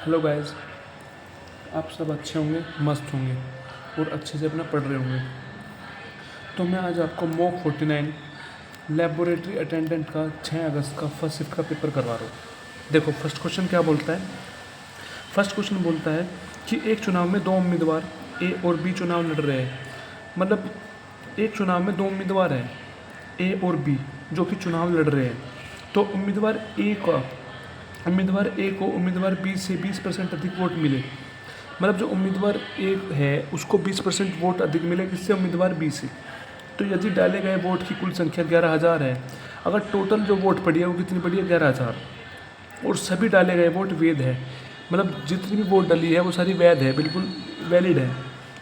Hello guys, आप सब अच्छे होंगे, मस्त होंगे और अच्छे से अपना पढ़ रहे होंगे। तो मैं आज आपको मॉक 49 लेबोरेटरी अटेंडेंट का 6 अगस्त का फर्स्ट शिफ्ट का पेपर करवा रहा हूँ। देखो फर्स्ट क्वेश्चन क्या बोलता है। फर्स्ट क्वेश्चन बोलता है कि एक चुनाव में 2 उम्मीदवार ए और बी चुनाव लड़ रहे हैं। मतलब एक चुनाव में 2 उम्मीदवार हैं ए और बी जो कि चुनाव लड़ रहे हैं। तो उम्मीदवार ए को उम्मीदवार बी से 20% अधिक वोट मिले। मतलब जो उम्मीदवार ए है उसको 20% वोट अधिक मिले किससे, उम्मीदवार बी से। तो यदि डाले गए वोट की कुल संख्या 11,000 है, अगर टोटल जो वोट पड़ी है वो कितनी पड़ी है, 11,000, और सभी डाले गए वोट वैध है, मतलब जितनी भी वोट डली है वो सारी वैध है, बिल्कुल वैलिड है।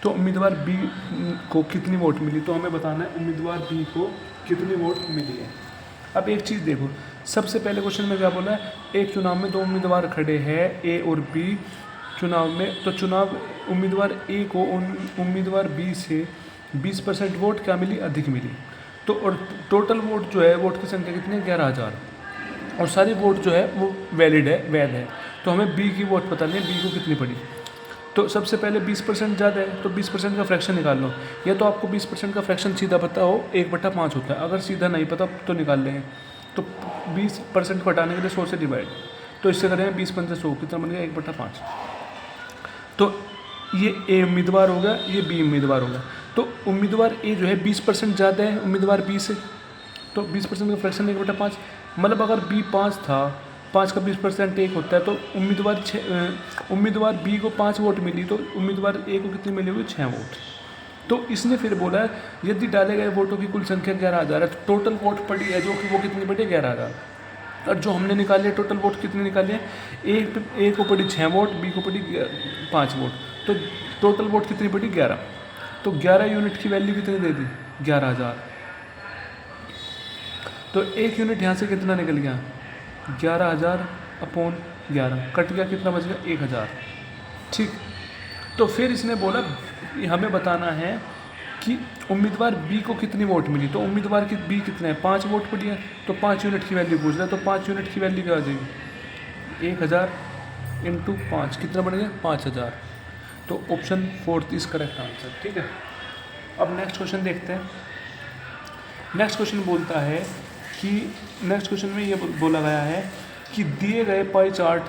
तो उम्मीदवार बी को कितनी वोट मिली, तो हमें बताना है उम्मीदवार बी को कितनी वोट मिली है। अब एक चीज़ देखो, सबसे पहले क्वेश्चन में क्या बोला है, एक चुनाव में 2 उम्मीदवार खड़े हैं ए और बी चुनाव में। तो चुनाव उम्मीदवार ए को उम्मीदवार बी से 20% वोट क्या मिली, अधिक मिली। तो और टोटल वोट जो है, वोट की संख्या कितनी है, 11,000, और सारी वोट जो है वो वैलिड है, वैध है। तो हमें बी की वोट पता नहीं है, बी को कितनी पड़ी। तो सबसे पहले 20% ज़्यादा है तो 20% का फ्रैक्शन निकाल लो। या तो आपको 20% का फ्रैक्शन सीधा पता हो, 1/5 होता है। अगर सीधा नहीं पता तो निकाल लेंगे। तो 20% को हटाने के लिए 100 से डिवाइड, तो इससे करेंगे 20 × 100 कितना बन गया, 1/5। तो ये ए उम्मीदवार हो गया, ये बी उम्मीदवार हो गया। तो उम्मीदवार ए जो है 20% ज़्यादा है उम्मीदवार बी से, तो 20% का फ्रैक्शन 1/5। मतलब अगर बी 5 था, 5 का 20% 1 होता है, तो उम्मीदवार बी को 5 वोट मिली, तो उम्मीदवार ए को कितनी मिली हुई, 6 वोट। तो इसने फिर बोला है यदि डाले गए वोटों की कुल संख्या 11,000 है, तो टोटल वोट पड़ी है जो कि वो कितनी पड़ी, 11,000। और जो हमने निकाली है टोटल वोट कितनी निकाली है, ए को पड़ी 6 वोट, बी को पड़ी 5 वोट, तो टोटल वोट कितनी पड़ी, 11। तो 11 यूनिट की वैल्यू कितनी दे दी, 11,000। तो 1 यूनिट यहाँ से कितना निकल गया, 11,000/11 कट गया, कितना बच गया, 1,000। ठीक। तो फिर इसने बोला हमें बताना है कि उम्मीदवार बी को कितनी वोट मिली। तो उम्मीदवार की बी कितने हैं, 5 वोट पड़ी है, तो 5 यूनिट की वैल्यू पूछ रहा है। तो 5 यूनिट की वैल्यू क्या आ जाएगी, 1,000 × 5 कितना बन गया, 5,000। तो ऑप्शन 4 इज करेक्ट आंसर। ठीक है, अब नेक्स्ट क्वेश्चन देखते हैं। नेक्स्ट क्वेश्चन बोलता है कि नेक्स्ट क्वेश्चन में ये बोला गया है कि दिए गए पाई चार्ट,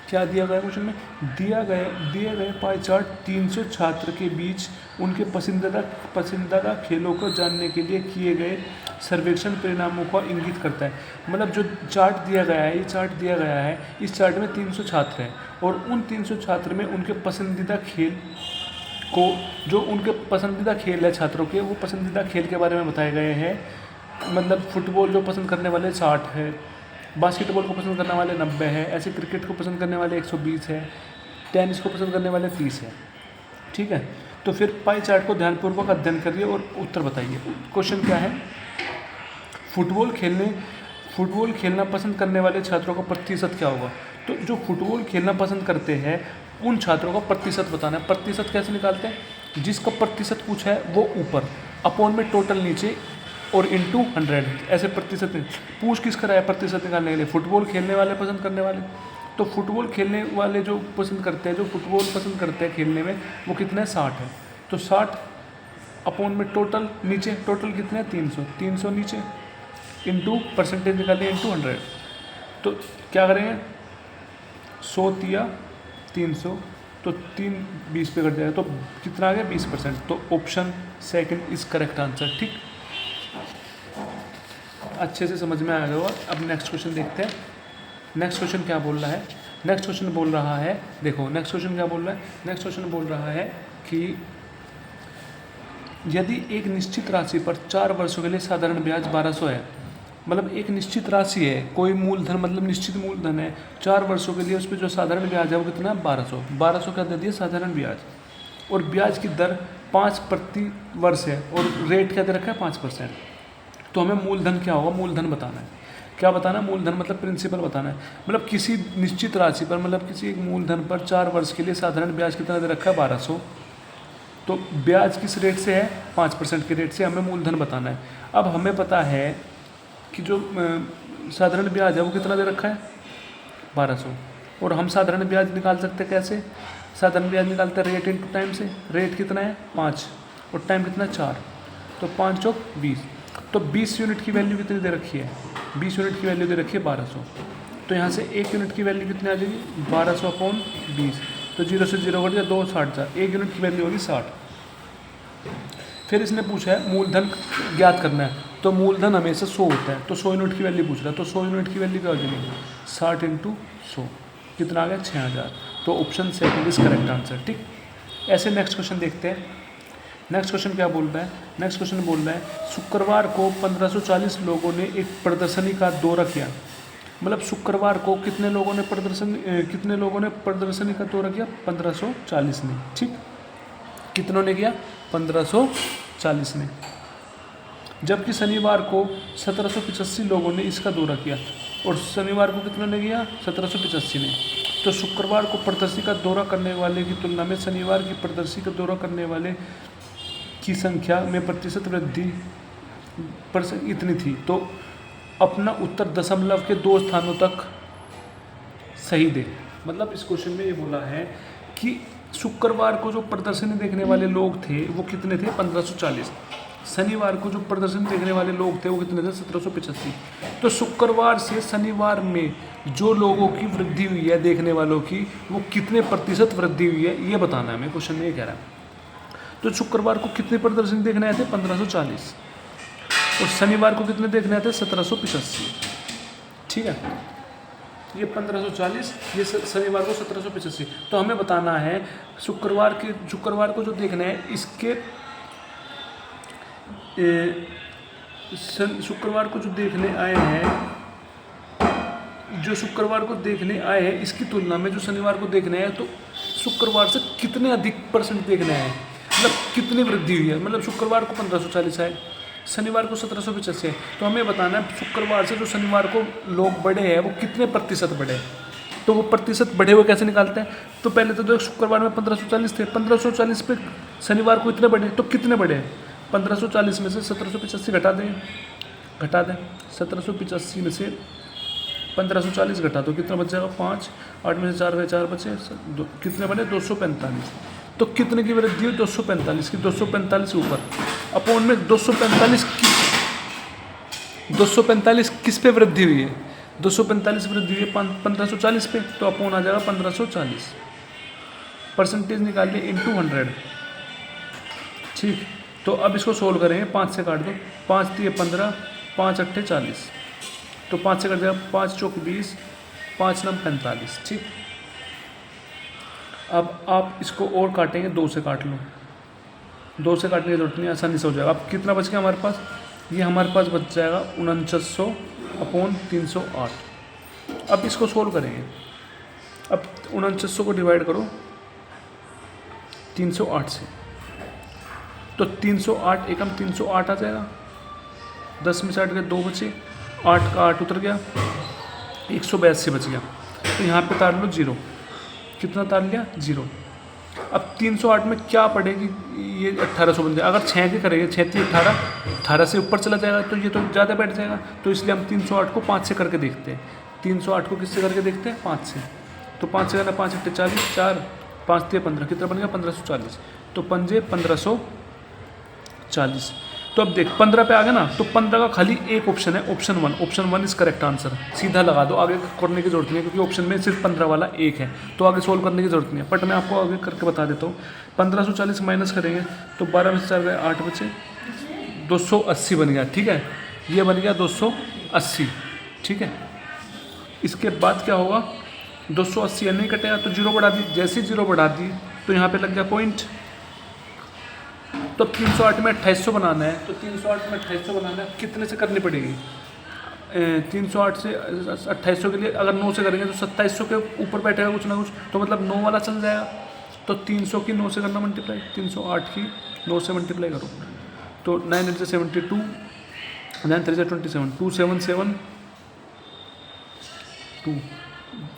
क्या दिया गया क्वेश्चन में, दिए गए पाई चार्ट 300 छात्र के बीच उनके पसंदीदा खेलों को जानने के लिए किए गए सर्वेक्षण परिणामों को इंगित करता है। मतलब जो चार्ट दिया गया है, ये चार्ट दिया गया है, इस चार्ट में 300 छात्र हैं और उन 300 छात्र में उनके पसंदीदा खेल को, जो उनके पसंदीदा खेल है छात्रों के, वो पसंदीदा खेल के बारे में बताए गए हैं। मतलब फुटबॉल जो पसंद करने वाले 60 है, बास्केटबॉल को पसंद करने वाले 90 है, ऐसे क्रिकेट को पसंद करने वाले 120 है, टेनिस को पसंद करने वाले 30 है। ठीक है, तो फिर पाई चार्ट को ध्यानपूर्वक अध्ययन करिए और उत्तर बताइए। क्वेश्चन क्या है, फुटबॉल खेलना पसंद करने वाले छात्रों का प्रतिशत क्या होगा। तो जो फुटबॉल खेलना पसंद करते हैं उन छात्रों का प्रतिशत बताना है। प्रतिशत कैसे निकालते हैं, जिसका प्रतिशत पूछा है वो ऊपर, अपॉन में टोटल नीचे, और इंटू 100, ऐसे प्रतिशत पूछ किस कर रहा है, प्रतिशत निकालने के लिए, फुटबॉल खेलने वाले पसंद करने वाले। तो फुटबॉल खेलने वाले जो पसंद करते हैं, जो फुटबॉल पसंद करते हैं खेलने में, वो कितने, 60 है। तो 60 अपॉन में टोटल नीचे, टोटल कितने, 300 नीचे, इंटू परसेंटेज निकालें, इंटू 100। तो क्या करेंगे, 100 तिया 300, तो 3 20 पे कट जाएगा, तो कितना आ गया, 20%। तो option second is correct answer. ठीक, अच्छे से समझ में आ गया होगा। अब नेक्स्ट क्वेश्चन देखते हैं। नेक्स्ट क्वेश्चन क्या बोल रहा है, नेक्स्ट क्वेश्चन बोल रहा है, देखो नेक्स्ट क्वेश्चन क्या बोल रहा है, नेक्स्ट क्वेश्चन बोल रहा है कि यदि एक निश्चित राशि पर 4 वर्षों के लिए साधारण ब्याज 1200 है। मतलब एक निश्चित राशि है, कोई मूलधन, मतलब निश्चित मूलधन है, 4 वर्षों के लिए उस पर जो साधारण ब्याज है वो कितना है, 1200 क्या दे दिया, साधारण ब्याज, और ब्याज की दर 5 प्रति वर्ष है, और रेट क्या दे रखा है, 5%। तो हमें मूलधन क्या होगा, मूलधन बताना है। क्या बताना है, मूलधन मतलब प्रिंसिपल बताना है। मतलब किसी निश्चित राशि पर, मतलब किसी एक मूलधन पर 4 वर्ष के लिए साधारण ब्याज कितना दे रखा है, 1200। तो ब्याज किस रेट से है, 5% के रेट से, हमें मूलधन बताना है। अब हमें पता है कि जो साधारण ब्याज है वो कितना दे रखा है, 1200। और हम साधारण ब्याज निकाल सकते हैं कैसे? साधारण ब्याज निकालते हैं रेट इंटू टाइम से। रेट कितना है 5 और टाइम कितना 4, तो 5 चौक 20। तो 20 यूनिट की वैल्यू कितनी दे रखी है? 20 यूनिट की वैल्यू दे रखी है 1200। तो यहाँ से 1 यूनिट की वैल्यू कितनी आ जाएगी 1200 अपॉन 20। तो 0 से 0 कट गया 2, 60,000। 1 यूनिट की वैल्यू होगी 60। फिर इसने पूछा है मूलधन ज्ञात करना है, तो मूलधन हमेशा 100 होता है, तो 100 यूनिट की वैल्यू पूछ रहा है। तो 100 यूनिट की वैल्यू क्या हो जाएगी 60 इंटू 100, कितना आ गया 6000। तो option second is correct answer. ठीक, ऐसे नेक्स्ट क्वेश्चन देखते हैं। नेक्स्ट क्वेश्चन क्या बोल रहा है? नेक्स्ट क्वेश्चन बोल रहा है शुक्रवार को 1540 लोगों ने एक प्रदर्शनी का दौरा किया। मतलब शुक्रवार को कितने लोगों ने प्रदर्शनी का दौरा किया? 1540 ने। ठीक, कितनों ने किया? 1540 ने। जबकि शनिवार को 1785 लोगों ने इसका दौरा किया। और शनिवार को कितनों ने किया? 1785 ने। तो शुक्रवार को प्रदर्शनी का दौरा करने वाले की तुलना में शनिवार की प्रदर्शनी का दौरा करने वाले की संख्या में प्रतिशत वृद्धि इतनी थी। तो अपना उत्तर दशमलव के 2 स्थानों तक सही दे। मतलब इस क्वेश्चन में ये बोला है कि शुक्रवार को जो प्रदर्शनी देखने वाले लोग थे वो कितने थे? 1540। शनिवार को जो प्रदर्शनी देखने वाले लोग थे वो कितने थे? 1785। तो शुक्रवार से शनिवार में जो लोगों की वृद्धि हुई है देखने वालों की, वो कितने प्रतिशत वृद्धि हुई है ये बताना है हमें। क्वेश्चन में ये कह रहा है। तो शुक्रवार को कितने प्रदर्शनी देखने आए थे? 1540। और शनिवार को कितने देखने आए थे? 1785। ठीक है, ये 1540, ये शनिवार को 1785। तो हमें बताना है शुक्रवार को जो देखना है इसके शुक्रवार को जो देखने आए हैं, जो शुक्रवार को देखने आए हैं इसकी तुलना में जो शनिवार को देखने आए, तो शुक्रवार से कितने अधिक परसेंट देखने आए, मतलब कितनी वृद्धि हुई है। मतलब शुक्रवार को 1540 आए, शनिवार को 1785 है। तो हमें बताना है शुक्रवार से जो शनिवार को लोग बढ़े हैं वो कितने प्रतिशत बढ़े। तो वो प्रतिशत बढ़े हुए कैसे निकालते हैं? तो पहले तो शुक्रवार में 1540 थे, 1540 पे शनिवार को इतने बढ़े, तो कितने बढ़े? 1540 में से 1785 घटा दें 1785 में से 1540 घटा दो, कितना बच जाएगा 5, 8 में से 4 गए 4 बचे, कितने बने 245। तो कितने की वृद्धि हुई? 245 की। 245 ऊपर अपॉन में 245 किस पे वृद्धि हुई है? 245 वृद्धि हुई है 1540 पे, तो अपॉन आ जाएगा 1540। परसेंटेज निकालिए इंटू 100। ठीक, तो अब इसको सोल्व करेंगे। 5 से काट दो, 5 दिए 15, 5 अट्ठे 40, तो 5 से कट जाएगा 5 चौक 20, 5 नम 45। ठीक, अब आप इसको और काटेंगे, 2 से काट लो, 2 से काटने की जरूरत नहीं, आसानी से हो जाएगा। अब कितना बच गया हमारे पास? ये हमारे पास बच जाएगा 4900 अपॉन 308। अब इसको सोल्व करेंगे। अब 4900 को डिवाइड करो 308 से, तो 308 एकम 308 आ जाएगा। 10 में से 8 गए 2 बचे, 8 का 8 उतर गया, 182 बच गया। तो यहाँ पे तार लो 0, कितना तार लिया? 0। अब 308 में क्या पड़ेगी? ये 1800 बन जाएगा। अगर 6 के करेंगे, 6 3 18, 18 से ऊपर चला जाएगा तो ये तो ज़्यादा बैठ जाएगा। तो इसलिए हम 308 को 5 से करके देखते हैं। 308 को किससे करके देखते हैं? 5 से। तो 5 से करना, 5 अट्ठे 40, 4 5 3 15, कितना बन गया? 1540। तो पंजे 1540। तो अब देख 15 पे आ गया ना, तो 15 का खाली एक ऑप्शन है, option 1। Option 1 is correct answer. सीधा लगा दो, आगे करने की जरूरत नहीं है, क्योंकि ऑप्शन में सिर्फ 15 वाला एक है, तो आगे सोल्व करने की जरूरत नहीं है। बट मैं आपको आगे करके बता देता हूँ। 1540 माइनस करेंगे तो 12 में से 4 गए 8 बचे, 280 बन गया। ठीक है, ये बन गया 280। ठीक है, इसके बाद क्या होगा? 280 नहीं कटेगा तो 0 बढ़ा दी। जैसे 0 बढ़ा दी तो यहाँ पे लग गया पॉइंट। तो 308 में 2800 बनाना है, तो 308 में 2800 बनाना है, कितने से करनी पड़ेगी? 308 से 2800 के लिए अगर 9 से करेंगे तो 2700 के ऊपर बैठेगा कुछ ना कुछ, तो मतलब 9 वाला चल जाएगा। तो 300 की 9 से करना मल्टीप्लाई, 308 की 9 से मल्टीप्लाई करो, तो 9 से 72, 9 3 से 27, 277 2,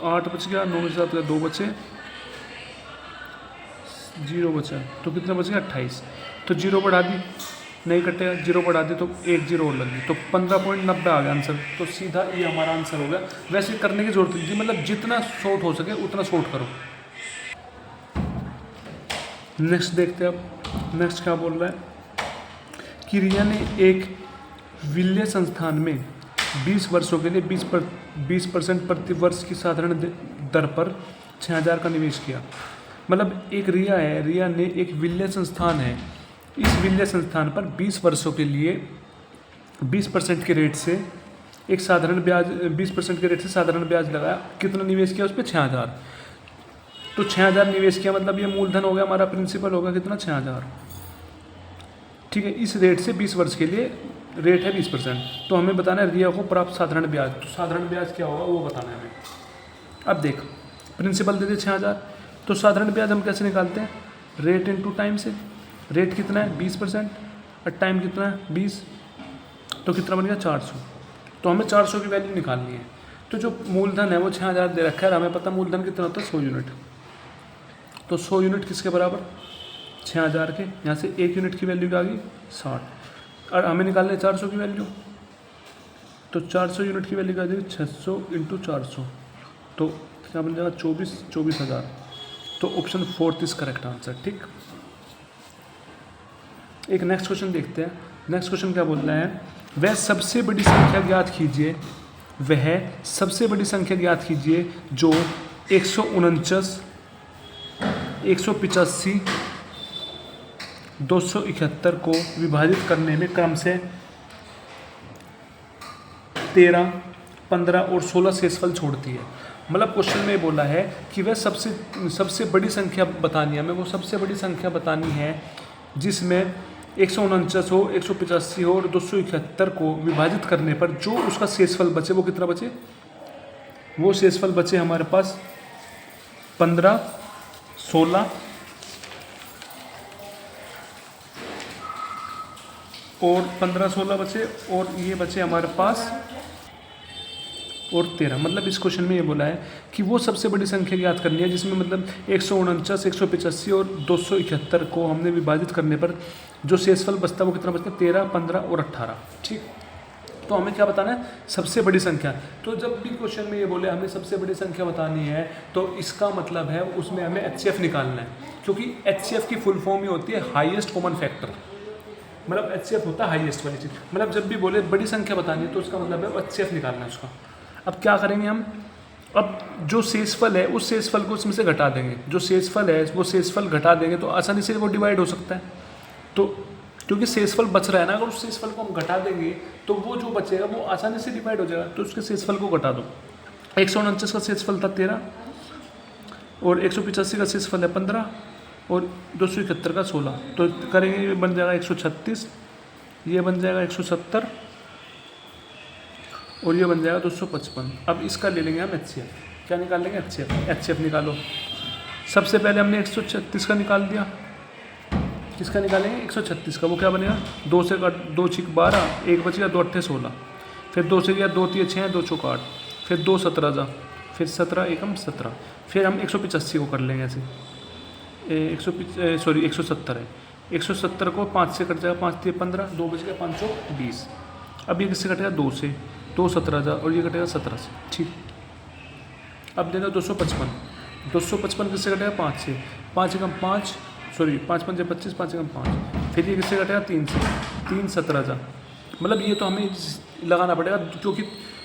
8 बच गया, 9 में से 7 2 बचे, 0 बचा, तो कितना बच गया? 28। तो 0 बढ़ा दी, नहीं कटेगा, जीरो बढ़ा दी तो एक जीरो और लग गई, तो 15.90 आ गया आंसर। तो सीधा ये हमारा आंसर हो गया। वैसे करने की जरूरत नहीं थी, मतलब जितना शॉर्ट हो सके उतना शॉर्ट करो। नेक्स्ट देखते हैं अब, नेक्स्ट क्या बोल रहा है कि रिया ने एक वित्तीय संस्थान में 20 वर्षों के लिए 20% प्रति वर्ष की साधारण दर पर 6,000 का निवेश किया। मतलब एक रिया है, रिया ने एक वित्तीय संस्थान है, इस वित्तीय संस्थान पर 20 वर्षों के लिए 20% के रेट से एक साधारण ब्याज 20% के रेट से साधारण ब्याज लगाया। कितना निवेश किया उस पर? 6,000। तो 6,000 निवेश किया, मतलब ये मूलधन हो गया, हमारा प्रिंसिपल होगा कितना? 6,000। ठीक है, इस रेट से 20 वर्ष के लिए रेट है 20%। तो हमें बताना है रिया को प्राप्त साधारण ब्याज। तो साधारण ब्याज क्या होगा वो बताना है हमें। अब देख, प्रिंसिपल दे दे 6,000, तो साधारण ब्याज हम कैसे निकालते हैं? रेट इंटू टाइम से। रेट कितना है? 20%, और टाइम कितना है? 20, तो कितना बन गया? 400। तो हमें 400 की वैल्यू निकालनी है। तो जो मूलधन है वो 6,000 दे रखा है, हमें पता मूलधन कितना होता है? 100 यूनिट। तो 100 यूनिट किसके बराबर? 6,000 के। यहाँ से 1 यूनिट की वैल्यू क्या आ गई? 60। और हमें निकालना है 400 की वैल्यू, तो 400 यूनिट की वैल्यू क्या आ जाएगी? 600 इंटू 400, तो क्या बन जाएगा? 24,000। तो ऑप्शन 4 इज करेक्ट आंसर। ठीक, एक नेक्स्ट क्वेश्चन देखते हैं। नेक्स्ट क्वेश्चन क्या बोल रहा है? वह सबसे बड़ी संख्या ज्ञात कीजिए, वह सबसे बड़ी संख्या ज्ञात कीजिए जो 149, 185, 271 को विभाजित करने में क्रम से 13, 15 और 16 शेषफल छोड़ती है। मतलब क्वेश्चन में बोला है कि वह सबसे बड़ी संख्या बतानी है, हमें वो सबसे बड़ी संख्या बतानी है जिसमें 149 हो, 185 हो और 271 को विभाजित करने पर जो उसका शेषफल बचे वो कितना बचे? वो शेषफल बचे हमारे पास 15, 16 और 15, 16 बचे, और ये बचे हमारे पास और 13। मतलब इस क्वेश्चन में ये बोला है कि वो सबसे बड़ी संख्या ज्ञात करनी है जिसमें मतलब 149, 185 और 271 को हमने विभाजित करने पर जो शेषफल बचता है वो कितना बचता है? 13, 15 और 18। ठीक, तो हमें क्या बताना है? सबसे बड़ी संख्या। तो जब भी क्वेश्चन में ये बोले हमें सबसे बड़ी संख्या बतानी है, तो इसका मतलब है उसमें हमें HCF निकालना है, क्योंकि HCF की फुल फॉर्म ही होती है हाईएस्ट कॉमन फैक्टर। मतलब HCF होता है हाईएस्ट वाली चीज़। मतलब जब भी बोले बड़ी संख्या बतानी है तो उसका मतलब है HCF निकालना है उसका। अब क्या करेंगे हम? अब जो शेषफल है उस शेषफल को उसमें से घटा देंगे। जो शेषफल है वो शेषफल घटा देंगे तो आसानी से वो डिवाइड हो सकता है। तो क्योंकि शेषफल बच रहा है ना, अगर उस शेषफल को हम घटा देंगे तो वो जो बचेगा वो आसानी से डिवाइड हो जाएगा। तो उसके शेषफल को घटा दो। 149 का शेषफल था 13 और 185 का शेषफल है 15 और 271 का 16। तो करेंगे, ये बन जाएगा 136, ये बन जाएगा 170 और ये बन जाएगा 255। अब इसका ले लेंगे हम HCF। क्या निकाल लेंगे? HCF निकालो। सबसे पहले हमने 136 का निकाल दिया। किसका निकालेंगे? 136 का। वो क्या बनेगा? 2 से 2 6 12, 1 बच गया, 2 8 16, फिर 2 से गया 2 3 6, 2 4 8, फिर 2 17 जा, फिर 17 एकम 17। फिर हम 185 को कर लेंगे ऐसे। 170 है। 170 को 5 से कट जाएगा, 5 3 15, 2 बच गया, 5 20। अब ये किससे कटेगा? 2 से, 2 17 जा, और ये कटेगा 17 से। ठीक, अब देना 255। 255 किससे कटेगा? 5 से, 5 एकम 5, 5 5 25, 5 एकम 5। फिर ये किससे कटेगा? 3 से, 3 17 जा। मतलब ये तो हमें लगाना पड़ेगा, क्योंकि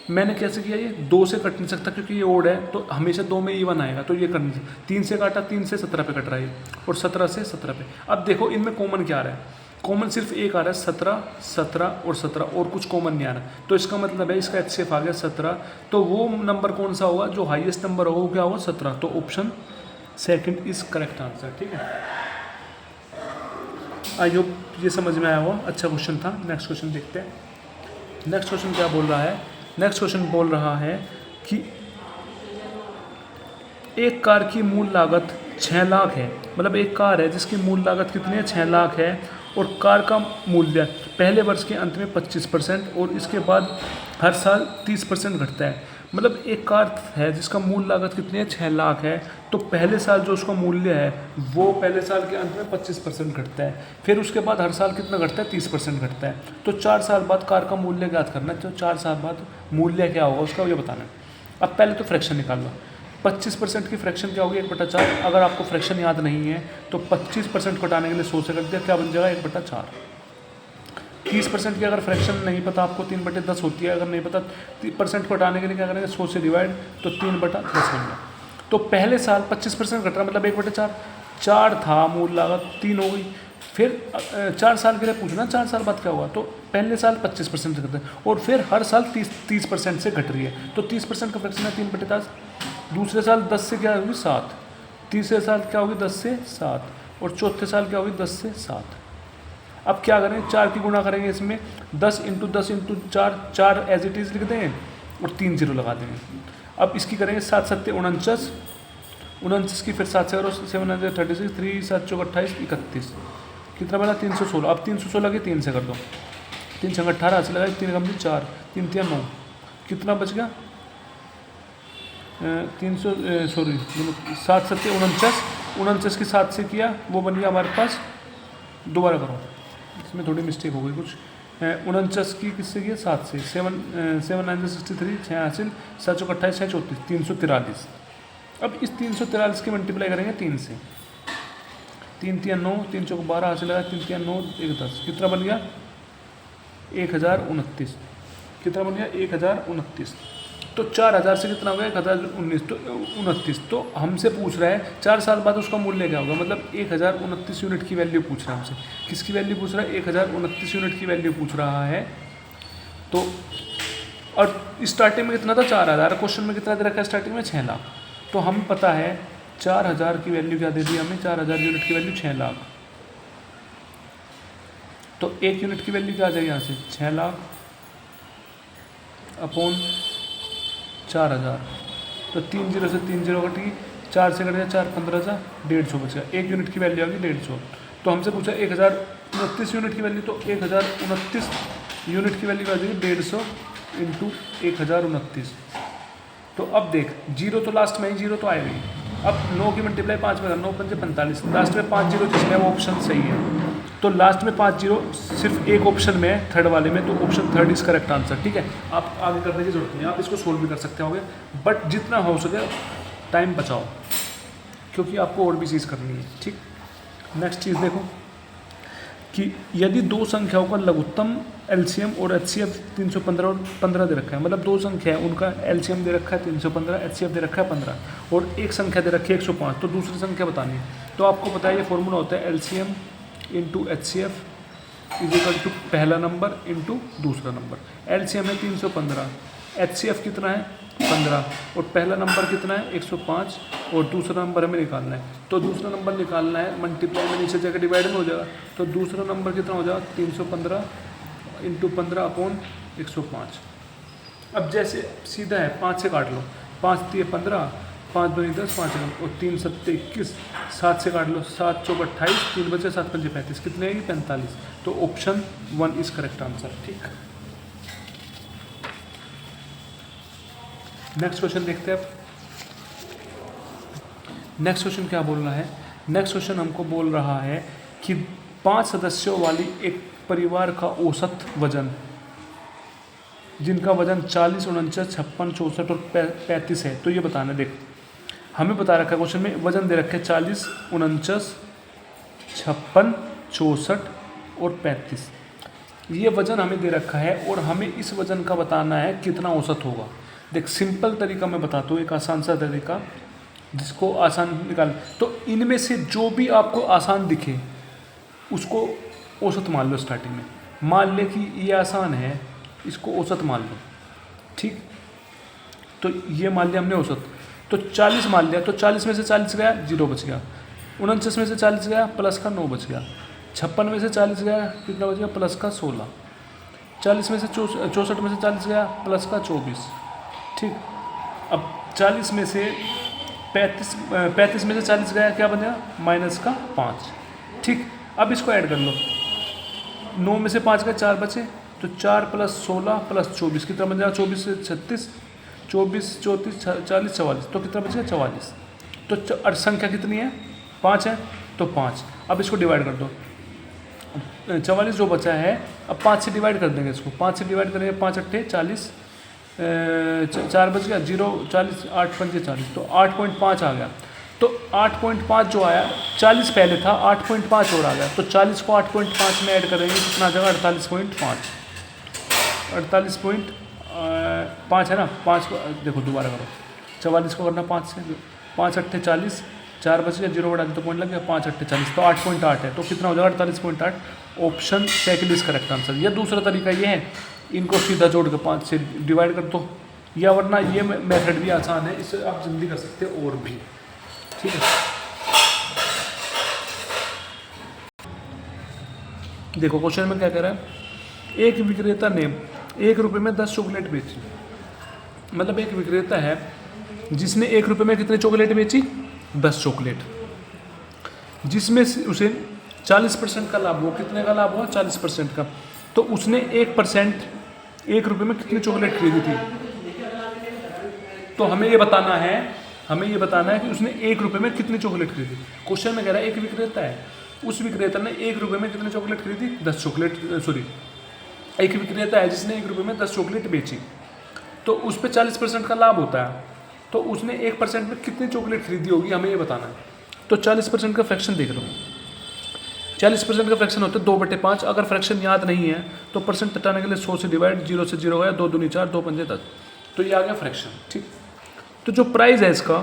मैंने कैसे किया? ये 2 से कट नहीं सकता क्योंकि ये ओड है, तो हमेशा 2 में इवन आएगा, तो ये कट नहीं सकता। 3 से काटा, 3 से 17 पे कट रहा है, और 17 से 17 पे। अब देखो इनमें कॉमन क्या आ रहा है? कॉमन सिर्फ एक आ रहा है, 17, 17 और 17, और कुछ कॉमन नहीं आ रहा। तो इसका मतलब है इसका HCF आ गया 17। तो वो नंबर कौन सा होगा? जो हाईएस्ट नंबर होगा वो क्या होगा? 17। तो option second is correct answer. ठीक है, आई होप ये समझ में आया हुआ। अच्छा क्वेश्चन था। नेक्स्ट क्वेश्चन देखते हैं। नेक्स्ट क्वेश्चन क्या बोल रहा है? नेक्स्ट क्वेश्चन बोल रहा है कि एक कार की मूल लागत 6 लाख है। मतलब एक कार है जिसकी मूल लागत कितनी है? 6 लाख है, और कार का मूल्य पहले वर्ष के अंत में 25% और इसके बाद हर साल 30% घटता है। मतलब एक कार है जिसका मूल लागत कितनी है, 6 लाख है, तो पहले साल जो उसका मूल्य है वो पहले साल के अंत में 25% घटता है, फिर उसके बाद हर साल कितना घटता है, 30% घटता है। तो 4 साल बाद कार का मूल्य ज्ञात करना है, तो 4 साल बाद मूल्य क्या होगा उसका, ये बताना है। अब पहले तो फ्रैक्शन निकाल लो। 25% की फ्रैक्शन क्या होगी, 1/4। अगर आपको फ्रैक्शन याद नहीं है तो 25% घटाने के लिए 100 से कर दिया, क्या बन जाएगा, 1/4। 30% की अगर फ्रैक्शन नहीं पता आपको, 3/10 होती है, अगर नहीं पता 30% घटाने के लिए क्या करेंगे, 100 से डिवाइड, तो 3/10 बन गया। तो पहले साल 25% घट रहा, मतलब 1/4। 4 था मूल लागत, 3 हो गई। फिर 4 साल के लिए पूछना 4 साल बाद क्या हुआ, तो पहले साल 25% से घटता है और फिर हर साल 30% से घट रही है। तो 30% का फ्रैक्शन है 3/10। दूसरे साल 10 से क्या होगी, 7। तीसरे साल क्या होगी, 10 से 7। और चौथे साल क्या होगी, 10 से 7। अब क्या करेंगे, 4 की गुणा करेंगे इसमें, 10 × 10 × 4, 4 एज इट इज़ लिख देंगे और 3 0 लगा देंगे। अब इसकी करेंगे 7 7 49, 49 की फिर 7 से करो, 736, 3 7 4 28, 31, कितना बना, 316। अब 316 की 3 से कर दो, 3 6 18 से लगाए, 3 कम 4, 3 3 9, कितना बच गया, 7 7 49, 49 की 7 से किया, वो बन गया हमारे पास, दोबारा करो इसमें थोड़ी मिस्टेक हो गई कुछ, 49 की किससे किया, 7 से, 7 9 63, 6 हासिल, 7 4 28, 6 34, 343। अब इस 343 की मल्टीप्लाई करेंगे 3 से, 3 3 9, 3 4 12 हासिल लगा, 3 3 9 1 10, कितना बन गया, 1029। कितना बन गया, 1029। तो 4000 से कितना हो गया, 1019, तो 29। तो हमसे पूछ रहा है 4 साल बाद उसका मूल्य क्या होगा, मतलब 1029 यूनिट की वैल्यू पूछ रहा है हमसे। किसकी वैल्यू पूछ रहा है, 1029 यूनिट की वैल्यू पूछ रहा है। तो और स्टार्टिंग में कितना था, 4000, क्वेश्चन में कितना दे रखा है स्टार्टिंग में, 6 लाख। तो हमें पता है 4000 की वैल्यू क्या दे दी हमें, 4000 यूनिट की वैल्यू 6 लाख। तो 1 यूनिट की वैल्यू क्या आ जाएगी यहाँ से, 6 लाख अपॉन 4000। तो 3 0 से 3 0 कटी, 4 से कट गया 4, 15 सा 150 बच गया। 1 यूनिट की वैल्यू आ गई 150। तो हमसे पूछा 1029 यूनिट की वैल्यू, तो 1029 यूनिट की वैल्यू आ जाएगी 150 × 1029। तो अब देख, जीरो तो लास्ट में ही, जीरो तो आएगा ही। अब 9 की मल्टीप्लाई 5 में, 9 5 45, लास्ट में 5 जीरो जिसमें वो ऑप्शन सही है। तो लास्ट में 5 जीरो सिर्फ एक ऑप्शन में है, थर्ड वाले में, तो option third is correct answer. ठीक है, आप आगे करने की जरूरत नहीं है, आप इसको सोल्व भी कर सकते होंगे, बट जितना हो सके टाइम बचाओ, क्योंकि आपको और भी चीज़ करनी है। ठीक, नेक्स्ट चीज़ देखो कि यदि दो संख्याओं का लघुत्तम एलसीएम और एचसीएफ 315 और 15 दे रखा है, मतलब दो संख्या है उनका एलसीएम दे रखा है 315, एचसीएफ दे रखा है 15, और एक संख्या दे रखी है 105, तो दूसरी संख्या बतानी है। तो आपको पता है ये फॉर्मूला होता है LCM into HCF is equal to पहला नंबर इंटू दूसरा नंबर। एलसीएम है 315, एचसीएफ कितना है 15, और पहला नंबर कितना है 105, और दूसरा नंबर हमें निकालना है। तो दूसरा नंबर निकालना है, मल्टीप्लाई में नीचे जाकर डिवाइड में हो जाएगा। तो दूसरा नंबर कितना हो जाएगा 315 इंटू 15 अपॉन 105। अब जैसे सीधा है, 5 से काट लो, 5 3 15, 5 2 10, 5 और 3 7 21, 7 से काट लो, 7 4 28, 3 बचे 7 5 35, कितने आएगी 45। तो ऑप्शन 1 इज करेक्ट आंसर। ठीक, नेक्स्ट क्वेश्चन देखते हैं अब। नेक्स्ट क्वेश्चन क्या बोल रहा है, नेक्स्ट क्वेश्चन हमको बोल रहा है कि 5 सदस्यों वाली एक परिवार का औसत वजन, जिनका वजन 40 49 56 64 और 35 है, तो ये बताना है। देख, हमें बता रखा है क्वेश्चन में, वजन दे रखे 40 49 56 64 और 35, ये वजन हमें दे रखा है, और हमें इस वजन का बताना है कितना औसत होगा। देख, सिंपल तरीका मैं बताता हूँ, एक आसान सा तरीका जिसको आसान निकाल, तो इनमें से जो भी आपको आसान दिखे उसको औसत मान लो। स्टार्टिंग में मान ले कि ये आसान है, इसको औसत मान लो। ठीक, तो ये मान लिया हमने औसत, तो 40 मान लिया, तो 40 में से 40 गया, 0 बच गया। 49 में से 40 गया, प्लस का 9 बच गया। 56 में से 40 गया, कितना बच गया, प्लस का 16। 40 में से 64 में से 40 गया, प्लस का 24। ठीक, अब 40 में से 35 में से 40 गया, क्या बनेगा, माइनस का 5। ठीक, अब इसको ऐड कर लो, 9 में से 5 गए, 4 बचे, तो 4 + 16 + 24 कितना बन जाएगा, 24 से 36, 24, 34, 40, 44, तो कितना बचेगा 44। तो संख्या कितनी है 5 है, तो 5। अब इसको डिवाइड कर दो, 44 जो बचा है, अब 5 से डिवाइड कर देंगे इसको, 5 से डिवाइड करेंगे, 5 अट्ठे 40, 4 बच गया, 0 40, 8 पंजे 40, तो 8.5 आ गया। तो 8.5 जो आया, 40 पहले था, 8.5 और आ गया, तो 40 को 8.5 में ऐड करेंगे, कितना आ जाएगा 48.5, 48.5 है ना। 5 को देखो दोबारा करो, 44 को करना 5 से, 5 अट्ठे 40, 4 बच गया, 0 बढ़ा दो तो पॉइंट लग गया, 5 अट्ठे 40, तो 8.8 है, तो कितना हो जाएगा 48.8। Option second is correct answer. या दूसरा तरीका ये है, इनको सीधा जोड़ के 5 से डिवाइड कर दो, या वरना ये मेथड भी आसान है, इससे आप जल्दी कर सकते हो और भी, ठीक है। देखो क्वेश्चन में क्या कह रहा है, एक विक्रेता ने 1 रुपये में 10 चॉकलेट बेची। मतलब एक विक्रेता है जिसने 1 रुपये में कितने चॉकलेट बेची, 10 चॉकलेट, जिसमें से उसे 40% का लाभ हुआ। कितने का लाभ हुआ, 40% का। तो उसने 1% 1 रुपये में कितनी चॉकलेट खरीदी थी। तो हमें ये बताना है कि उसने 1 रुपये में कितनी चॉकलेट खरीदी। क्वेश्चन में कह रहा है एक विक्रेता है, उस विक्रेता ने 1 रुपये में कितनी चॉकलेट खरीदी, 10 चॉकलेट, सॉरी, एक विक्रेता है जिसने 1 रुपये में 10 चॉकलेट बेची, तो उस पर 40% का लाभ होता है। तो उसने 1% में कितनी चॉकलेट खरीदी होगी, हमें ये बताना है। तो 40% का फ्रैक्शन देख लो, 40% का फ्रैक्शन होता है 2/5। अगर फ्रैक्शन याद नहीं है तो परसेंट हटाने के लिए 100 से डिवाइड, 0 से 0 गया, 2 दूनी 4, 2 पंजे 10, तो ये आ गया फ्रैक्शन, ठीक। तो जो प्राइस है इसका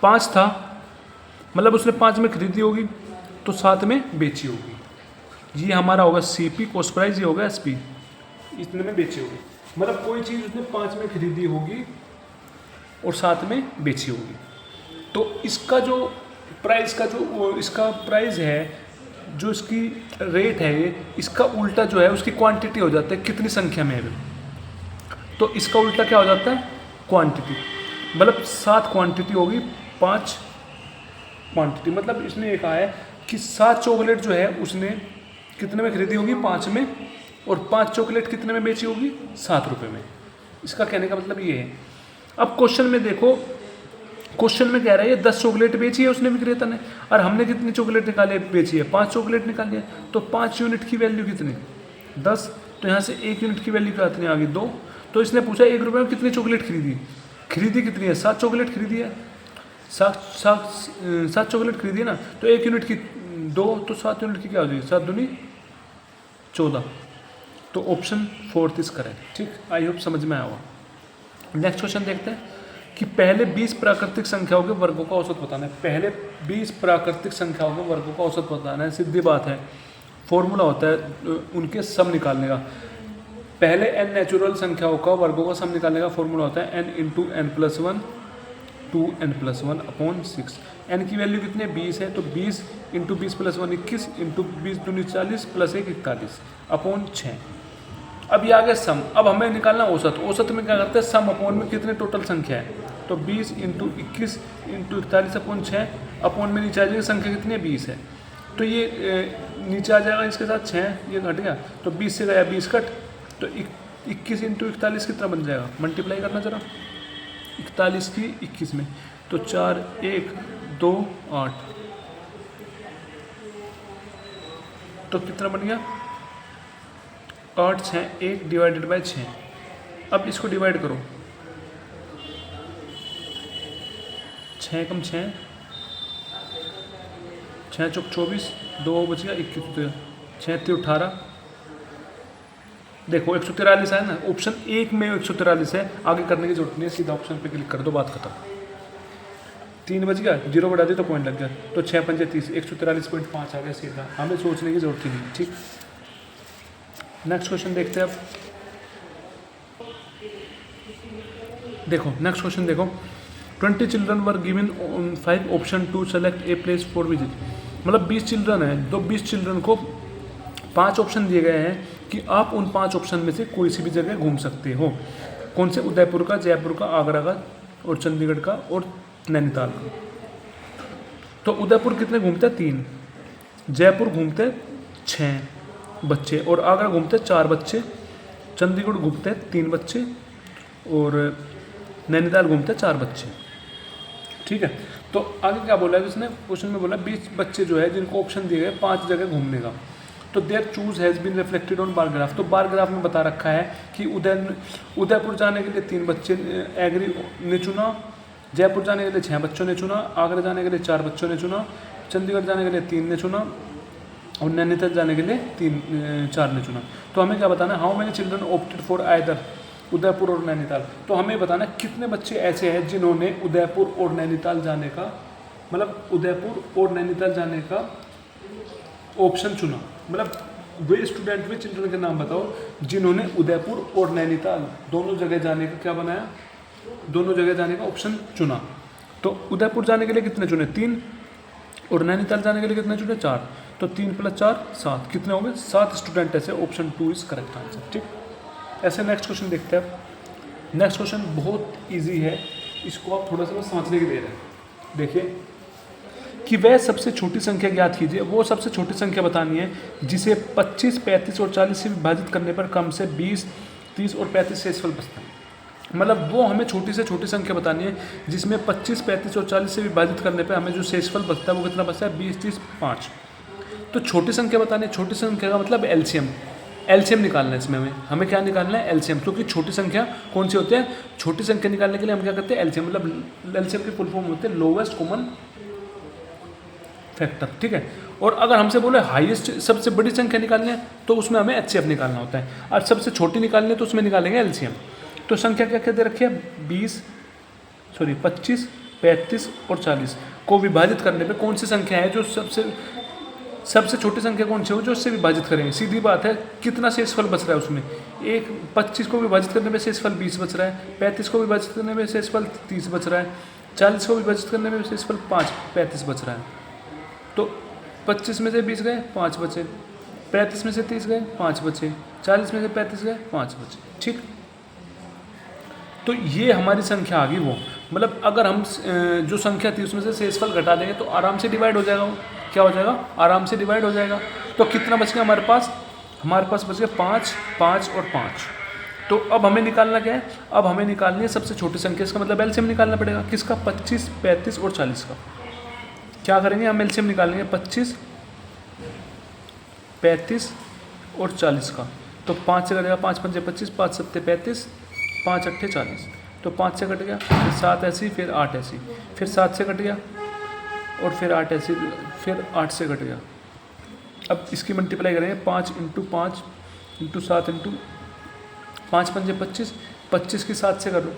5 था, मतलब उसने 5 में खरीदी होगी तो 7 में बेची होगी। ये हमारा होगा CP कॉस्ट प्राइस, ये होगा SP, इतने में बेची होगी। मतलब कोई चीज़ उसने 5 में खरीदी होगी और 7 में बेची होगी। तो इसका जो प्राइस का जो इसका प्राइस है, जो इसकी रेट है, ये इसका उल्टा जो है उसकी क्वांटिटी हो जाता है, कितनी संख्या में है। तो इसका उल्टा क्या हो जाता है, क्वांटिटी। मतलब 7 क्वांटिटी होगी, 5 क्वांटिटी। मतलब इसने ये कहा है कि 7 चॉकलेट जो है उसने कितने में खरीदी होगी, 5 में, और 5 चॉकलेट कितने में बेची होगी, 7 रुपये में। इसका कहने का मतलब ये है। अब क्वेश्चन में देखो, क्वेश्चन में कह रहा है ये 10 चॉकलेट बेची है उसने विक्रेता ने, और हमने कितनी चॉकलेट निकाले, बेची है 5 चॉकलेट निकाली है। तो 5 यूनिट की वैल्यू कितनी, 10, तो यहाँ से 1 यूनिट की वैल्यू कितनी आ गई, 2। तो इसने पूछा 1 रुपये में कितनी चॉकलेट खरीदी कितनी है, 7 चॉकलेट खरीदी है, 7 चॉकलेट खरीदी है ना। तो 1 यूनिट की 2, तो 7 यूनिट की क्या हो जाएगी, 7 दूनी 14। तो ऑप्शन 4 इज करेक्ट, ठीक। आई होप समझ में आया होगा। नेक्स्ट क्वेश्चन देखते हैं कि पहले 20 प्राकृतिक संख्याओं के वर्गों का औसत बताना है। पहले 20 प्राकृतिक संख्याओं के वर्गों का औसत बताना है, सीधी बात है। फॉर्मूला होता है उनके सम निकालने का। पहले n नेचुरल संख्याओं का वर्गों का सम निकालने का फॉर्मूला होता है n × n+1 2n+1 upon 6। n की वैल्यू कितनी है, 20 है, तो 20 × 20 + 1 21 × 20 दूनी 40 + 1 41 अपॉन 6। अब ये आ गया सम। अब हमें निकालना औसत। औसत में क्या करते हैं, सम अपॉन में कितनी टोटल संख्या है, तो 20 × 21 × 41 अपॉन 6 अपॉन में नीचे आ जाएगी संख्या कितनी है, 20 है। तो ये नीचे आ जाएगा इसके साथ 6, ये घट गया, तो 20 से गया 20 कट, तो 21 × 41 कितना बन जाएगा, मल्टीप्लाई करना जरा 41 की 21 में, तो 4 1 2 8, तो कितना बन गया 8 6 1 डिवाइडेड बाय 6। अब इसको डिवाइड करो, 6 कम 6 6 चौक 24, 2 बच गया 21, 6 3 18। देखो 143 है ना, ऑप्शन 1 में 143 है, आगे करने की जरूरत नहीं है, सीधा ऑप्शन पे क्लिक कर दो, बात खत्म। 3 बच गया, 0 बढ़ा दिया तो पॉइंट लग गया, तो 6 पंजे 30, 143.5 आ गया सीधा, हमें सोचने की जरूरत ही नहीं, ठीक। नेक्स्ट क्वेश्चन देखते हैं अब। देखो नेक्स्ट क्वेश्चन देखो, 20 children were given 5 option to select a place for visit. मतलब 20 चिल्ड्रन है, तो 20 चिल्ड्रन को 5 ऑप्शन दिए गए हैं कि आप उन 5 ऑप्शन में से कोई सी भी जगह घूम सकते हो। कौन से, उदयपुर का, जयपुर का, आगरा का और चंडीगढ़ का और नैनीताल का। तो उदयपुर कितने घूमते हैं, 3, जयपुर घूमते 6 बच्चे और आगरा घूमते 4 बच्चे, चंडीगढ़ घूमते 3 बच्चे और नैनीताल घूमते 4 बच्चे। ठीक है, तो आगे क्या बोला है उसने, क्वेश्चन में बोला 20 बच्चे जो है जिनको ऑप्शन दिए गए 5 जगह घूमने का, तो their choose has been reflected on bar graph. तो बार ग्राफ में बता रखा है कि उदयपुर जाने के लिए 3 बच्चे एग्री ने चुना, जयपुर जाने के लिए 6 बच्चों ने चुना, आगरा जाने के लिए 4 बच्चों ने चुना, चंडीगढ़ जाने के लिए 3 ने चुना और नैनीताल जाने के लिए 4 ने चुना। तो हमें क्या बताना है, how many children opted for either Udaipur और नैनीताल। तो हमें बताना कितने बच्चे ऐसे हैं जिन्होंने उदयपुर और नैनीताल जाने का, मतलब उदयपुर और नैनीताल जाने का ऑप्शन चुना। मतलब वे स्टूडेंट वे चिल्ड्रन के नाम बताओ जिन्होंने उदयपुर और नैनीताल दोनों जगह जाने का क्या बनाया, दोनों जगह जाने का ऑप्शन चुना। तो उदयपुर जाने के लिए कितने चुने, 3, और नैनीताल जाने के लिए कितने चुने, 4। तो 3 + 4 7, कितने हो गए, 7 स्टूडेंट ऐसे। Option 2 is correct answer. ठीक, ऐसे नेक्स्ट क्वेश्चन देखते हैं। नेक्स्ट क्वेश्चन बहुत इजी है, इसको आप थोड़ा सा बस समझने की देर है। देखिए कि वह सबसे छोटी संख्या ज्ञात कीजिए। वो सबसे छोटी संख्या बतानी है जिसे 25, 35 और 40 से विभाजित करने पर कम से 20, 30 और 35 शेषफल बचता है। मतलब वो हमें छोटी से छोटी संख्या बतानी है जिसमें 25, 35 और 40 से विभाजित करने पर हमें जो शेषफल बचता है वो कितना बचता है, 20, 30, 5। तो छोटी संख्या बतानी है, छोटी संख्या का मतलब एलसीएम, एलसीएम निकालना है इसमें हमें क्या निकालना है, एलसीएम। क्योंकि छोटी संख्या कौन सी होती है, छोटी संख्या निकालने के लिए हम क्या करते हैं, एलसीएम। मतलब एलसीएम की फुल फॉर्म होते हैं लोवेस्ट कॉमन फैक्टर। ठीक है, और अगर हमसे बोले हाईएस्ट सबसे बड़ी संख्या निकालनी है तो उसमें हमें एचसीएफ निकालना होता है, और सबसे छोटी निकालनी है तो उसमें निकालेंगे एलसीएम। तो संख्या क्या क्या दे रखी है, 25, 35 और 40 को विभाजित करने पे कौन सी संख्या है जो सबसे छोटी संख्या कौन सी हो जो उससे विभाजित करेंगे। सीधी बात है, कितना शेषफल बच रहा है उसमें, 25 को विभाजित करने में शेषफल 20 बच रहा है, 35 को विभाजित करने में शेषफल 30 बच रहा है, 40 को विभाजित करने में शेषफल 35 बच रहा है। तो 25 में से 20 गए, 5 बचे, 35 में से 30 गए, 5 बचे, 40 में से 35 गए, 5 बचे। ठीक, तो ये हमारी संख्या आ गई वो। मतलब अगर हम जो संख्या थी उसमें से शेषफल घटा देंगे तो आराम से डिवाइड हो जाएगा। वो क्या हो जाएगा, आराम से डिवाइड हो जाएगा। तो कितना बच गया हमारे पास बच गया 5, 5 और 5। तो अब हमें निकालना क्या है, अब हमें निकालनी है सबसे छोटी संख्या। इसका मतलब एलसीएम निकालना पड़ेगा किसका, 25, 35 और 40 का। क्या करेंगे हम, एलसीएम निकालेंगे 25, 35 और 40 का। तो 5 से कटेगा, 5 × 5 = 25, 5 × 7 = 35, 5 × 8 = 40। तो 5 से कट गया, फिर 7 ऐसी, फिर 8 ऐसी, फिर 7 से कट गया और फिर 8 ऐसी, फिर 8 से कट गया। अब इसकी मल्टीप्लाई करेंगे, 5 × 5 × 7 × 5 × 5 = 25, 25 की 7 से कर लो,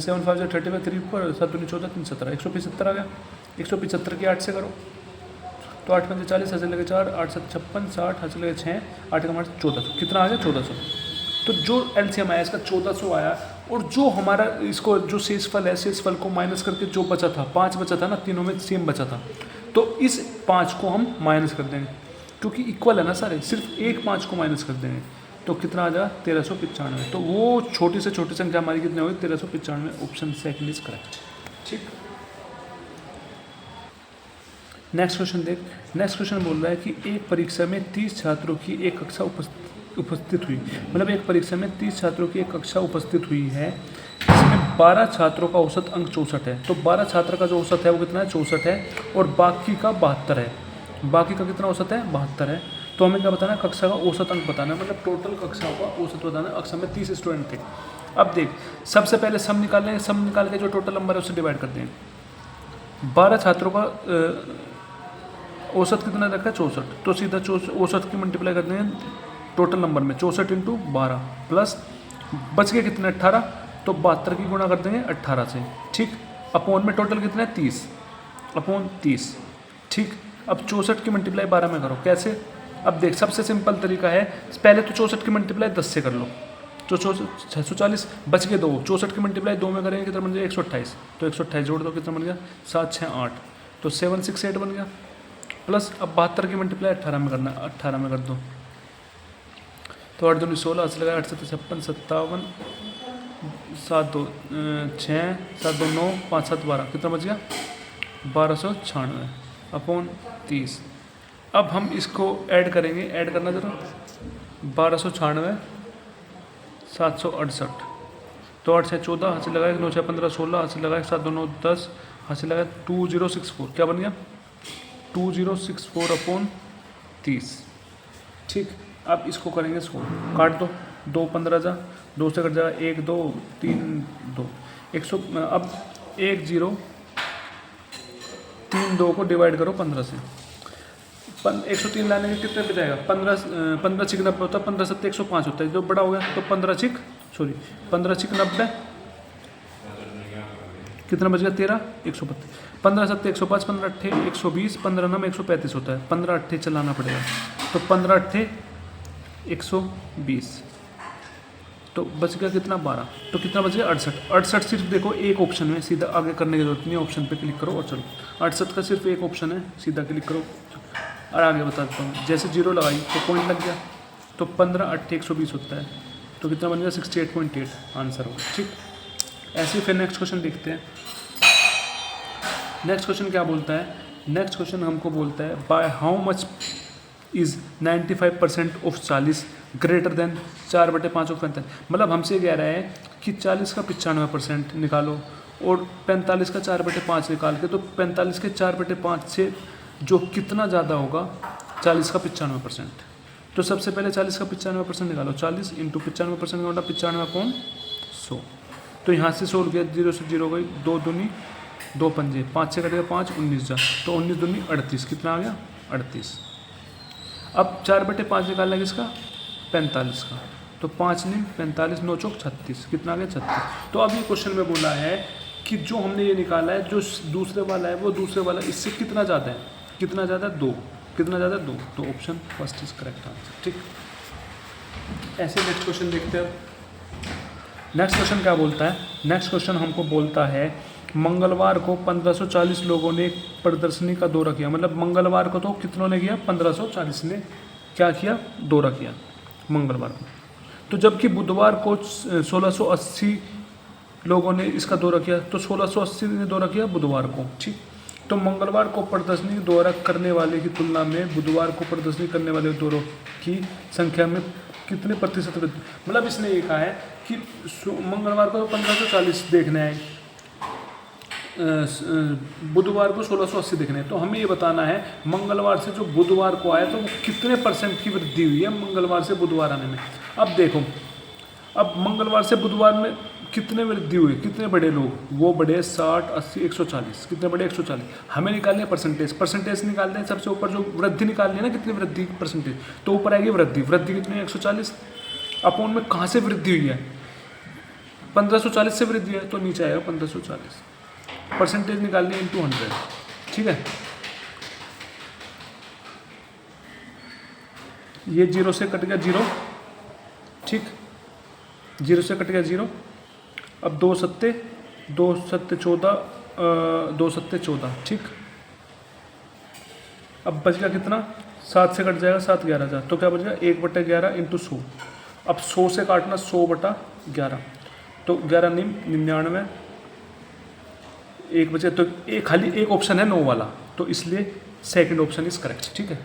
7 × 5 = 35, 3 ऊपर 7 × 14 3 17, 175 आ गया। 175 की 8 से करो तो 8 × 5 = 40, हंस लगे 4, 8 × 7 = 56, 60, हंस लगे 6, 8 का 1400। कितना आ गया, 1400। तो जो एलसीएम आया इसका 1400 आया। और जो हमारा इसको जो शेषफल है, शेषफल को माइनस करके जो बचा था, 5 बचा था ना, तीनों में सेम बचा था, तो इस 5 को हम माइनस कर देंगे क्योंकि इक्वल है ना सारे, सिर्फ एक 5 को माइनस कर देंगे तो कितना आ जाएगा, 1395। तो वो छोटी से छोटी संख्या हमारी कितनी होगी, 1395। Option second is correct. ठीक, नेक्स्ट क्वेश्चन देख। नेक्स्ट क्वेश्चन बोल रहा है कि एक परीक्षा में 30 छात्रों की एक कक्षा उपस्थित हुई। मतलब एक परीक्षा में 30 छात्रों की एक कक्षा उपस्थित हुई है, इसमें 12 छात्रों का औसत अंक 64 है। तो 12 छात्र का जो औसत है वो कितना है, 64 है, और बाकी का 72 है। बाकी का कितना औसत है, 72 है। तो हमें क्या बताना है, कक्षा का औसत अंक बताना है, मतलब टोटल कक्षा का औसत बताना है। कक्षा में 30 स्टूडेंट थे। अब देख, सबसे पहले सम निकाल लेंगे, सम निकाल के जो टोटल नंबर है उससे डिवाइड कर देंगे। 12 छात्रों का औसत कितना रखा है, 64। तो सीधा औसत की मल्टीप्लाई कर देंगे टोटल नंबर में, 64 × 12 प्लस बच गए कितने, 18। तो 72 की गुणा कर देंगे 18 से। ठीक, अपॉन में टोटल कितना है, 30 अपॉन 30। ठीक, अब 64 की मल्टीप्लाई 12 में करो, कैसे। अब देख, सबसे सिंपल तरीका है, पहले तो 64 की मल्टीप्लाई 10 से कर लो, तो 640 बच गए 2। 64 की मल्टीप्लाई 2 में करेंगे कितना बन गया, 128। तो 128 जोड़ दो, कितना बन गया, 7, 6, 8, तो 768 बन गया। प्लस अब 72 की मल्टीप्लाई 18 में करना, 18 में कर दो, तो 8 दूनी 16, 8 लगा 8 7 56, 57, 7 2 6, 7 2 9, 5 7 12, कितना बच गया, 1296 अपॉन 30। अब हम इसको ऐड करेंगे, ऐड करना जरा, 1296, 768 तो 8 6 14, हाथ से लगाए 9 6 15 16, हाथ से लगाए 7 2 9 10, हाथ से लगाए 2064, क्या बन गया 2064 अपॉन 30। ठीक, अब इसको करेंगे सोल्व, काट दो, 2 15 जा, 2 से कट जाएगा 1 2 3 2 100। अब 1 0 3 2 को डिवाइड करो 15 से, 103 लाने के कितने पे जाएगा, 15 छिक 90 होता है, 15 सत्ते 105 होता है, जो बड़ा हो गया तो 15 छिक 90, कितना बच गया 13 132, 15 सत्ते 105, 15 अट्ठे 120, 15 9 135 होता है, 15 अट्ठे चलाना पड़ेगा, तो 15 अट्ठे 120, तो बच गया कितना 12, तो कितना बच गया 68 सिर्फ देखो एक ऑप्शन में, सीधा आगे करने की जरूरत नहीं है, ऑप्शन पे क्लिक करो और चलो, 68 का सिर्फ एक ऑप्शन है, सीधा क्लिक करो और आगे बता देता हूँ। जैसे 0 लगाई तो पॉइंट लग गया, तो 15 अट्ठे 120 होता है, तो कितना बन गया 68.8 आंसर होगा। ठीक, ऐसे ही फिर नेक्स्ट क्वेश्चन देखते हैं। नेक्स्ट क्वेश्चन क्या बोलता है, नेक्स्ट क्वेश्चन हमको बोलता है by how much is 95% of 40 greater than 4/5 of 45, मतलब हमसे कह रहा है कि 40 का 95% निकालो और 45 का 4/5 निकाल के, तो 45 के 4/5 से जो कितना ज़्यादा होगा 40 का 95%। तो सबसे पहले 40 का 95% निकालो, 40 इंटू 95% का मतलब 95/100, तो यहाँ से सोल्व किया, 0 से 0 गई, 2 दूनी 2 पंजे, 5 से कटेगा 5 19 जा, तो 19 दूनी 38, कितना आ गया 38। अब 4/5 निकालना है किसका 45 का, तो 5 नहीं 45 9 चौक 36, कितना आ गया 36। तो अब ये क्वेश्चन में बोला है कि जो हमने ये निकाला है, जो दूसरे वाला है वो दूसरे वाला इससे कितना ज़्यादा है, कितना ज़्यादा 2, कितना ज़्यादा 2, तो option first is correct answer. ठीक, ऐसे नेक्स्ट क्वेश्चन देखते हैं। नेक्स्ट क्वेश्चन क्या बोलता है, नेक्स्ट क्वेश्चन हमको बोलता है मंगलवार को 1540 लोगों ने एक प्रदर्शनी का दौरा किया, मतलब मंगलवार को तो कितनों ने किया 1540 ने क्या किया दौरा किया मंगलवार को, तो जबकि बुधवार को 1680 लोगों ने इसका दौरा किया, तो 1680 ने दौरा किया बुधवार को। ठीक, तो मंगलवार को प्रदर्शनी दौरा करने वाले की तुलना में बुधवार को प्रदर्शनी करने वाले दौरों की संख्या में कितने प्रतिशत वृद्धि, मतलब इसने ये कहा है कि मंगलवार को 1540 देखना है, बुधवार को 1680 देखने हैं, तो हमें ये बताना है मंगलवार से जो बुधवार को आया तो वो कितने % की वृद्धि हुई है मंगलवार से बुधवार आने में। अब देखो, अब मंगलवार से बुधवार में कितने वृद्धि हुई, कितने बड़े लोग, वो बड़े 60 80 140, कितने बड़े 140, हमें निकालने परसेंटेज निकालते हैं, सबसे ऊपर जो वृद्धि निकालनी है ना कितनी वृद्धि परसेंटेज, तो ऊपर आएगी वृद्धि कितनी है 140, अपॉन में कहाँ से वृद्धि हुई है 1540 से वृद्धि है, तो नीचे आएगा 1540, परसेंटेज निकालनी है इंटू 100। ठीक है, ये 0 से कट गया 0, ठीक 0 से कट गया 0, अब 2 सत्ते 14, 2 सत्ते 14, ठीक, अब बच गया कितना 7 से कट जाएगा 7 11 जा, तो क्या बच गया 1/11 इंटू 100, अब 100 से काटना 100/11, तो 11 99, एक बचे, तो एक खाली एक ऑप्शन है 9 वाला, तो इसलिए सेकंड ऑप्शन इज करेक्ट। ठीक है।